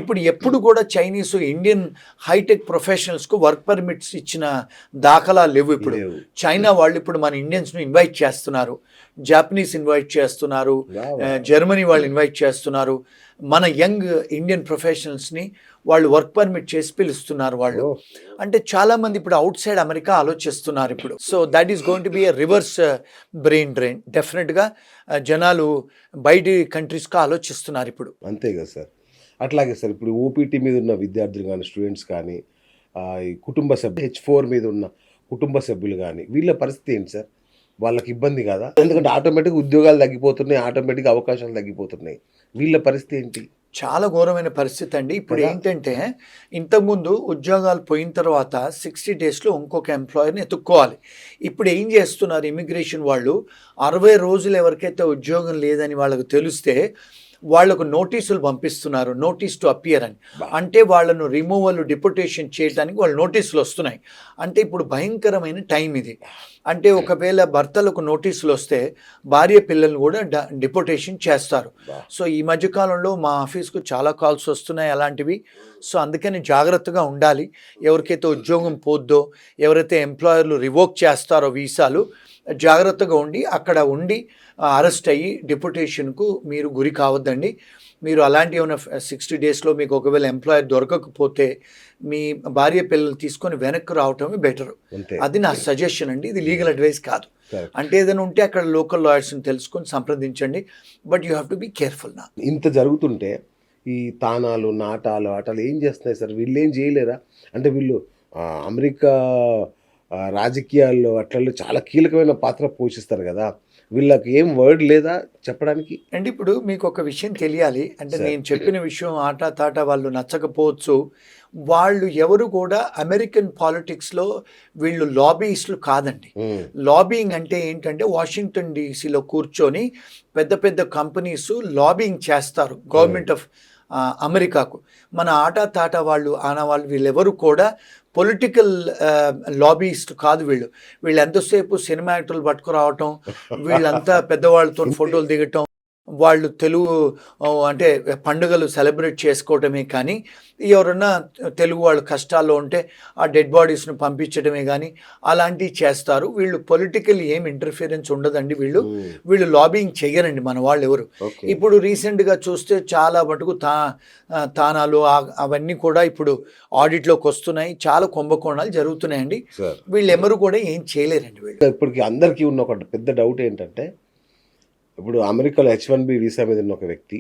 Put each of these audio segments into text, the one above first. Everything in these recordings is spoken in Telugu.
ఇప్పుడు ఎప్పుడు కూడా చైనీస్ ఇండియన్ హైటెక్ ప్రొఫెషనల్స్కు వర్క్ పర్మిట్స్ ఇచ్చిన దాఖలా లేవు. ఇప్పుడు చైనా వాళ్ళు ఇప్పుడు మన ఇండియన్స్ను ఇన్వైట్ చేస్తున్నారు, జాపనీస్ ఇన్వైట్ చేస్తున్నారు, జర్మనీ వాళ్ళు ఇన్వైట్ చేస్తున్నారు. మన యంగ్ ఇండియన్ ప్రొఫెషనల్స్ని వాళ్ళు వర్క్ పర్మిట్ చేసి పిలుస్తున్నారు వాళ్ళు. అంటే చాలామంది ఇప్పుడు అవుట్ సైడ్ అమెరికా ఆలోచిస్తున్నారు ఇప్పుడు. So that is going to be a reverse brain drain. డెఫినెట్గా జనాలు బయటి కంట్రీస్కి ఆలోచిస్తున్నారు ఇప్పుడు. అంతే కదా సార్. అట్లాగే సార్ ఇప్పుడు ఓపీటీ మీద ఉన్న విద్యార్థులు కానీ స్టూడెంట్స్ కానీ ఈ కుటుంబ సభ్యులు H4 మీద ఉన్న కుటుంబ సభ్యులు కానీ వీళ్ళ పరిస్థితి ఏంటి సార్? వాళ్ళకి ఇబ్బంది కదా, ఎందుకంటే ఆటోమేటిక్గా ఉద్యోగాలు తగ్గిపోతున్నాయి, ఆటోమేటిక్గా అవకాశాలు తగ్గిపోతున్నాయి. వీళ్ళ పరిస్థితి ఏంటి? చాలా ఘోరమైన పరిస్థితి అండి. ఇప్పుడు ఏంటంటే ఇంతకుముందు ఉద్యోగాలు పోయిన తర్వాత 60 డేస్లో ఇంకొక ఎంప్లాయర్ని ఎత్తుక్కోవాలి. ఇప్పుడు ఏం చేస్తున్నారు ఇమిగ్రేషన్ వాళ్ళు, 60 రోజులు ఎవరికైతే ఉద్యోగం లేదని వాళ్ళకు తెలిస్తే వాళ్లకు నోటీసులు పంపిస్తున్నారు, నోటీస్ టు అపియర్ అని. అంటే వాళ్ళను రిమూవల్ డిపోటేషన్ చేయడానికి వాళ్ళు నోటీసులు వస్తున్నాయి. అంటే ఇప్పుడు భయంకరమైన టైం ఇది. అంటే ఒకవేళ భర్తలకు నోటీసులు వస్తే భార్య పిల్లల్ని కూడా డిపోటేషన్ చేస్తారు. సో ఈ మధ్యకాలంలో మా ఆఫీస్కు చాలా కాల్స్ వస్తున్నాయి అలాంటివి. సో అందుకని జాగ్రత్తగా ఉండాలి. ఎవరికైతే ఉద్యోగం పోద్దో, ఎవరైతే ఎంప్లాయర్లు రివోక్ చేస్తారో వీసాలు, జాగ్రత్తగా ఉండి అక్కడ ఉండి అరెస్ట్ అయ్యి డిపోటేషన్కు మీరు గురి కావద్దండి. మీరు అలాంటి ఏమైనా 60 డేస్లో మీకు ఒకవేళ ఎంప్లాయర్ దొరకకపోతే మీ భార్య పిల్లలు తీసుకొని వెనక్కి రావటమే బెటర్. అది నా సజెషన్ అండి. ఇది లీగల్ అడ్వైస్ కాదు. అంటే ఏదైనా ఉంటే అక్కడ లోకల్ లాయర్స్ని తెలుసుకొని సంప్రదించండి. But you have to be careful. నా ఇంత జరుగుతుంటే ఈ తానాలు నాటాలు ఆటలు ఏం చేస్తున్నాయి సార్? వీళ్ళు ఏం చేయలేరా? అంటే వీళ్ళు అమెరికా రాజకీయాల్లో అట్లలో చాలా కీలకమైన పాత్ర పోషిస్తారు కదా, వీళ్ళకి ఏం వర్డ్ లేదా చెప్పడానికి? అండ్ ఇప్పుడు మీకు ఒక విషయం తెలియాలి. అంటే నేను చెప్పిన విషయం ఆటా తాటా వాళ్ళు నచ్చకపోవచ్చు. వాళ్ళు ఎవరు కూడా అమెరికన్ పాలిటిక్స్లో వీళ్ళు లాబీయిస్టులు కాదండి. లాబీయింగ్ అంటే ఏంటంటే వాషింగ్టన్ డీసీలో కూర్చొని పెద్ద పెద్ద కంపెనీస్ లాబీయింగ్ చేస్తారు గవర్నమెంట్ ఆఫ్ అమెరికాకు. మన ఆటా తాటా వాళ్ళు ఆనవాళ్ళు వీళ్ళెవరు కూడా పొలిటికల్ లాబీయిస్ట్ కాదు. వీళ్ళు ఎంతసేపు సినిమా యాక్టర్లు పట్టుకురావటం, వీళ్ళంతా పెద్దవాళ్ళతో ఫోటోలు దిగటం, వాళ్ళు తెలుగు అంటే పండుగలు సెలబ్రేట్ చేసుకోవటమే కానీ ఎవరన్నా తెలుగు వాళ్ళు కష్టాల్లో ఉంటే ఆ డెడ్ బాడీస్ను పంపించడమే కానీ అలాంటివి చేస్తారు. వీళ్ళు పొలిటికల్ ఏం ఇంటర్ఫిరెన్స్ ఉండదండి. వీళ్ళు లాబింగ్ చెయ్యరండి మన వాళ్ళు ఎవరు. ఇప్పుడు రీసెంట్గా చూస్తే చాలా మటుకు తానాలు అవన్నీ కూడా ఇప్పుడు ఆడిట్లోకి వస్తున్నాయి. చాలా కుంభకోణాలు జరుగుతున్నాయండి. వీళ్ళు ఎవరు కూడా ఏం చేయలేరండి. వీళ్ళు ఇప్పటికి అందరికీ ఉన్న ఒక పెద్ద డౌట్ ఏంటంటే, ఇప్పుడు అమెరికాలో H1B వీసా మీద ఉన్న ఒక వ్యక్తి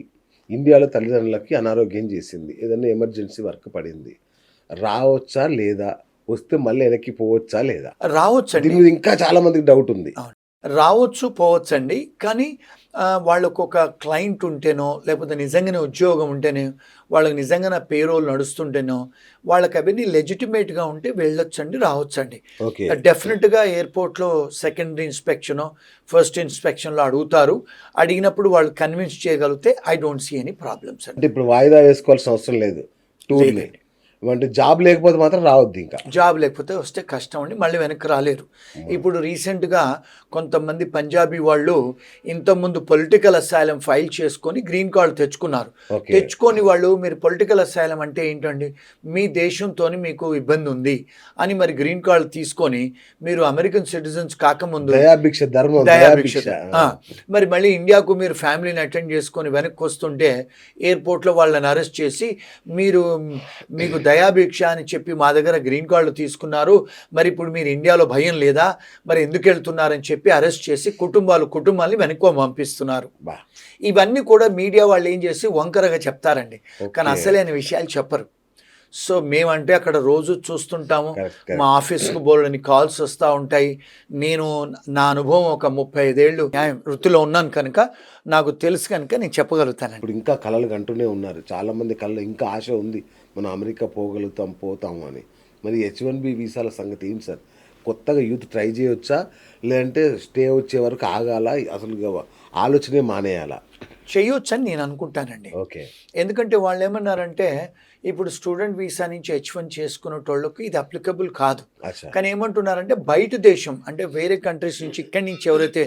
ఇండియాలో తల్లిదండ్రులకి అనారోగ్యం చేసింది, ఏదైనా ఎమర్జెన్సీ వర్క్ పడింది, రావచ్చా లేదా? వస్తే మళ్ళీ వెనక్కి పోవచ్చా లేదా? రావచ్చండి. దీని మీద ఇంకా చాలా మందికి డౌట్ ఉంది. రావచ్చు పోవచ్చండి. కానీ వాళ్ళకు ఒక క్లయింట్ ఉంటేనో లేకపోతే నిజంగానే ఉద్యోగం ఉంటేనే, వాళ్ళకి నిజంగానే పేరోల్ నడుస్తుంటేనో, వాళ్ళకి అవన్నీ లెజిటిమేట్గా ఉంటే వెళ్ళొచ్చండి, రావచ్చండి. డెఫినెట్గా ఎయిర్పోర్ట్లో సెకండరీ ఇన్స్పెక్షనో ఫస్ట్ ఇన్స్పెక్షన్లో అడుగుతారు. అడిగినప్పుడు వాళ్ళు కన్విన్స్ చేయగలిగితే I don't see any problems అండి. అంటే ఇప్పుడు వాయిదా వేసుకోవాల్సిన అవసరం లేదు టూర్ని. అంటే జాబ్ లేకపోతే మాత్రం రావద్దు. ఇంకా జాబ్ లేకపోతే వస్తే కష్టం అండి, మళ్ళీ వెనక్కి రాలేరు. ఇప్పుడు రీసెంట్గా కొంతమంది పంజాబీ వాళ్ళు ఇంతకుముందు పొలిటికల్ అసైలం ఫైల్ చేసుకొని గ్రీన్ కార్డు తెచ్చుకున్నారు. తెచ్చుకొని వాళ్ళు మీరు పొలిటికల్ అసైలం అంటే ఏంటండి, మీ దేశంతో మీకు ఇబ్బంది ఉంది అని మరి గ్రీన్ కార్డు తీసుకొని మీరు అమెరికన్ సిటిజన్స్ కాకముందు దయాభిక్ష మరి మళ్ళీ ఇండియాకు మీరు ఫ్యామిలీని అటెండ్ చేసుకొని వెనక్కి వస్తుంటే ఎయిర్పోర్ట్లో వాళ్ళని అరెస్ట్ చేసి మీకు దయాభిక్ష అని చెప్పి మా దగ్గర గ్రీన్ కార్డులు తీసుకున్నారు, మరి ఇప్పుడు మీరు ఇండియాలో భయం లేదా, మరి ఎందుకు వెళ్తున్నారని చెప్పి అరెస్ట్ చేసి కుటుంబాన్ని వెనక్కి పంపిస్తున్నారు. ఇవన్నీ కూడా మీడియా వాళ్ళు ఏం చేసి వంకరగా చెప్తారండి, కానీ అసలైన విషయాలు చెప్పరు. సో మేమంటే అక్కడ రోజు చూస్తుంటాము, మా ఆఫీస్కు బోల్డని కాల్స్ వస్తూ ఉంటాయి. నేను నా అనుభవం ఒక 35 ఏళ్ళు వృత్తిలో ఉన్నాను కనుక నాకు తెలుసు కనుక నేను చెప్పగలుగుతాను. ఇప్పుడు ఇంకా కళలు కంటూనే ఉన్నారు చాలామంది, కళలు ఇంకా ఆశ ఉంది మనం అమెరికా పోతాము అని. మరి H1B వీసాల సంగతి ఏంటి సార్? కొత్తగా యూత్ ట్రై చేయొచ్చా, లేదంటే స్టే వచ్చే వరకు ఆగాల, అసలు ఆలోచనే మానేయాలా? చేయొచ్చని నేను అనుకుంటానండి. ఓకే. ఎందుకంటే వాళ్ళు ఏమన్నారంటే ఇప్పుడు స్టూడెంట్ వీసా నుంచి H1 చేసుకునేటోళ్ళకి ఇది అప్లికబుల్ కాదు. అచ్చా. కానీ ఏమంటున్నారంటే బయట దేశం అంటే వేరే కంట్రీస్ నుంచి ఇక్కడి నుంచి ఎవరైతే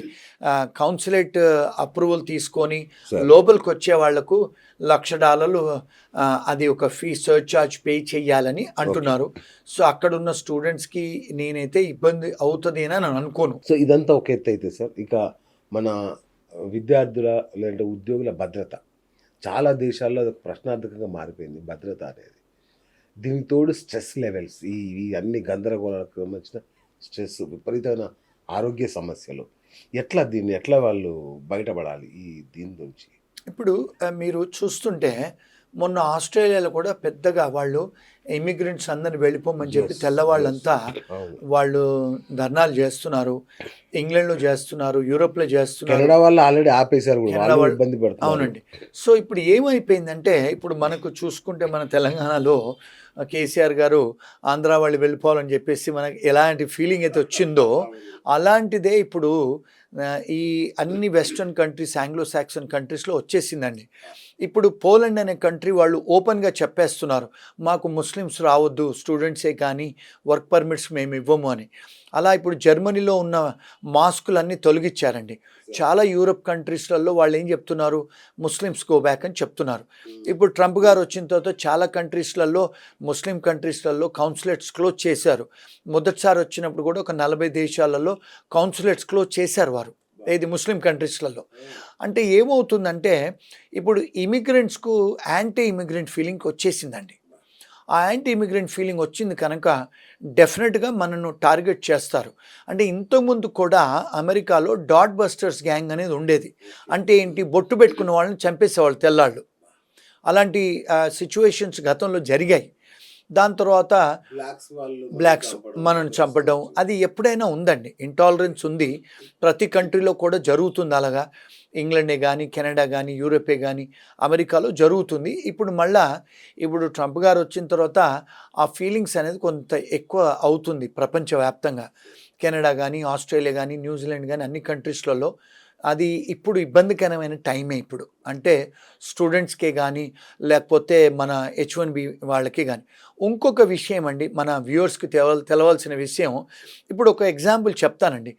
కౌన్సిలేట్ అప్రూవల్ తీసుకొని Sir. లోపలికి వచ్చే వాళ్లకు $1,00,000 అది ఒక ఫీ సర్చార్జ్ పే చేయాలని అంటున్నారు. సో అక్కడున్న స్టూడెంట్స్కి నేనైతే ఇబ్బంది అవుతుంది అని నేను అనుకోను. సో ఇదంతా ఒక ఎత్తు అయితే సార్, ఇక మన విద్యార్థుల లేదంటే ఉద్యోగుల భద్రత చాలా దేశాల్లో అది ఒక ప్రశ్నార్థకంగా మారిపోయింది భద్రత అనేది. దీనికి తోడు స్ట్రెస్ లెవెల్స్, ఈ అన్ని గందరగోళాలకు సంబంధించిన స్ట్రెస్, విపరీతమైన ఆరోగ్య సమస్యలు, ఎట్లా వాళ్ళు బయటపడాలి దీని నుంచి? ఇప్పుడు మీరు చూస్తుంటే మొన్న ఆస్ట్రేలియాలో కూడా పెద్దగా వాళ్ళు ఇమిగ్రెంట్స్ అందరిని వెళ్ళిపోమని చెప్పి తెల్లవాళ్ళంతా వాళ్ళు ధర్నాలు చేస్తున్నారు. ఇంగ్లాండ్లో చేస్తున్నారు, యూరోప్లో చేస్తున్నారు, కెనడా వాళ్ళు ఆల్రెడీ ఆపేశారు కూడా, వాళ్ళు ఇబ్బంది పడుతున్నారు. అవునండి. సో ఇప్పుడు ఏమైపోయిందంటే ఇప్పుడు మనకు చూసుకుంటే మన తెలంగాణలో కేసీఆర్ గారు ఆంధ్ర వాళ్ళు వెళ్ళిపోవాలని చెప్పేసి మనకి ఎలాంటి ఫీలింగ్ అయితే వచ్చిందో అలాంటిదే ఇప్పుడు ఈ అన్ని వెస్ట్రన్ కంట్రీస్, ఆంగ్లో సాక్సన్ కంట్రీస్లో వచ్చేసిందండి. ఇప్పుడు పోలాండ్ అనే కంట్రీ వాళ్ళు ఓపెన్గా చెప్పేస్తున్నారు మాకు ముస్లిమ్స్ రావద్దు, స్టూడెంట్సే కానీ వర్క్ పర్మిట్స్ మేము ఇవ్వము అని. అలా ఇప్పుడు జర్మనీలో ఉన్న మాస్కులన్నీ తొలగించారండి. చాలా యూరోప్ కంట్రీస్లలో వాళ్ళు ఏం చెప్తున్నారు, ముస్లిమ్స్ గో బ్యాక్ అని చెప్తున్నారు. ఇప్పుడు ట్రంప్ గారు వచ్చిన తర్వాత చాలా కంట్రీస్లలో, ముస్లిం కంట్రీస్లలో కౌన్సిలేట్స్ క్లోజ్ చేశారు. మొదటిసారి వచ్చినప్పుడు కూడా ఒక 40 దేశాలలో కౌన్సిలేట్స్ క్లోజ్ చేశారు వారు, ఏది ముస్లిం కంట్రీస్లలో. అంటే ఏమవుతుందంటే ఇప్పుడు ఇమిగ్రెంట్స్కు యాంటీ ఇమిగ్రెంట్ ఫీలింగ్ వచ్చేసిందండి. ఆ యాంటీ ఇమిగ్రెంట్ ఫీలింగ్ వచ్చింది కనుక డెఫినెట్గా మనను టార్గెట్ చేస్తారు. అంటే ఇంతకుముందు కూడా అమెరికాలో డాట్ బస్టర్స్ గ్యాంగ్ అనేది ఉండేది. అంటే ఏంటి, బొట్టు పెట్టుకున్న వాళ్ళని చంపేసేవాళ్ళు తెల్లాళ్ళు. అలాంటి సిచ్యువేషన్స్ గతంలో జరిగాయి. దాని తర్వాత బ్లాక్స్ మనల్ని చంపడం అది ఎప్పుడైనా ఉందండి. ఇంటాలరెన్స్ ఉంది, ప్రతి కంట్రీలో కూడా జరుగుతుంది. అలాగా ఇంగ్లాండే కానీ, కెనడా కానీ, యూరోపే కానీ, అమెరికాలో జరుగుతుంది. ఇప్పుడు ట్రంప్ గారు వచ్చిన తర్వాత ఆ ఫీలింగ్స్ అనేది కొంత ఎక్కువ అవుతుంది ప్రపంచవ్యాప్తంగా. కెనడా కానీ, ఆస్ట్రేలియా కానీ, న్యూజిలాండ్ కానీ అన్ని కంట్రీస్లలో అది ఇప్పుడు ఇబ్బందికరమైన టైమే ఇప్పుడు. అంటే స్టూడెంట్స్కే కానీ లేకపోతే మన H1B వాళ్ళకి కానీ. ఇంకొక విషయం అండి, మన వ్యూవర్స్కి తెలవాల్సిన విషయం, ఇప్పుడు ఒక ఎగ్జాంపుల్ చెప్తానండి.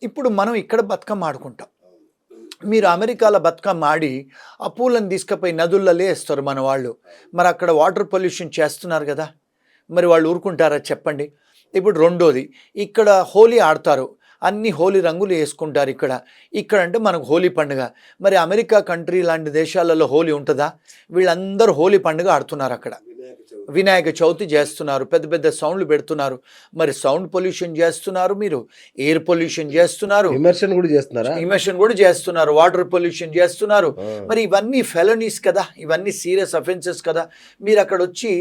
ఇప్పుడు మనం ఇక్కడ బతుకమ్మ ఆడుకుంటాం, మీరు అమెరికాలో బతుకమ్మ ఆడి ఆ పూలను తీసుకుపోయి నదులలో వేస్తారు మన వాళ్ళు. మరి అక్కడ వాటర్ పొల్యూషన్ చేస్తున్నారు కదా, మరి వాళ్ళు ఊరుకుంటారా చెప్పండి. ఇప్పుడు రెండోది, ఇక్కడ హోలీ ఆడతారు, అన్ని హోలీ రంగులు వేసుకుంటారు ఇక్కడ అంటే మనకు హోలీ పండుగ. మరి అమెరికా కంట్రీ లాంటి దేశాలలో హోలీ ఉంటుందా? వీళ్ళందరూ హోలీ పండుగ ఆడుతున్నారు అక్కడ. వినాయక చవితి చేస్తున్నారు, పెద్ద పెద్ద సౌండ్లు పెడుతున్నారు. మరి సౌండ్ పొల్యూషన్ చేస్తున్నారు, మీరు ఎయిర్ పొల్యూషన్ చేస్తున్నారు, ఇమర్షన్ కూడా చేస్తున్నారు, వాటర్ పొల్యూషన్ చేస్తున్నారు. మరి ఇవన్నీ ఫెలనీస్ కదా, ఇవన్నీ సీరియస్ అఫెన్సెస్ కదా. మీరు అక్కడ వచ్చి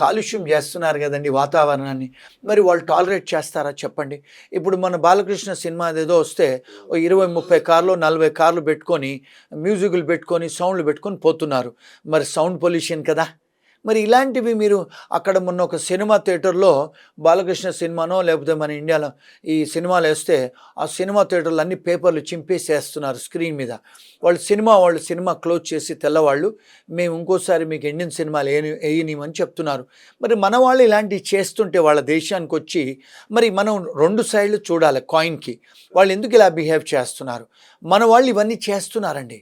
కాలుష్యం చేస్తున్నారు కదండి వాతావరణాన్ని. మరి వాళ్ళు టాలరేట్ చేస్తారా చెప్పండి. ఇప్పుడు మన బాలకృష్ణ సినిమా ఏదో వస్తే 20-30 కార్లు 40 కార్లు పెట్టుకొని మ్యూజిక్లు పెట్టుకొని సౌండ్లు పెట్టుకొని పోతున్నారు. మరి సౌండ్ పొల్యూషన్ కదా. మరి ఇలాంటివి మీరు అక్కడ మొన్న ఒక సినిమా థియేటర్లో బాలకృష్ణ సినిమానో లేకపోతే మన ఇండియాలో ఈ సినిమాలు వేస్తే ఆ సినిమా థియేటర్లు అన్ని పేపర్లు చింపేసేస్తున్నారు స్క్రీన్ మీద. వాళ్ళు సినిమా క్లోజ్ చేసి తెల్లవాళ్ళు మేము ఇంకోసారి మీకు ఇండియన్ సినిమాలు వేయనిమని చెప్తున్నారు. మరి మన వాళ్ళు ఇలాంటివి చేస్తుంటే వాళ్ళ దేశానికి వచ్చి మరి మనం 2 సైడ్లు చూడాలి కాయిన్కి. వాళ్ళు ఎందుకు ఇలా బిహేవ్ చేస్తున్నారు? మన వాళ్ళు ఇవన్నీ చేస్తున్నారండి.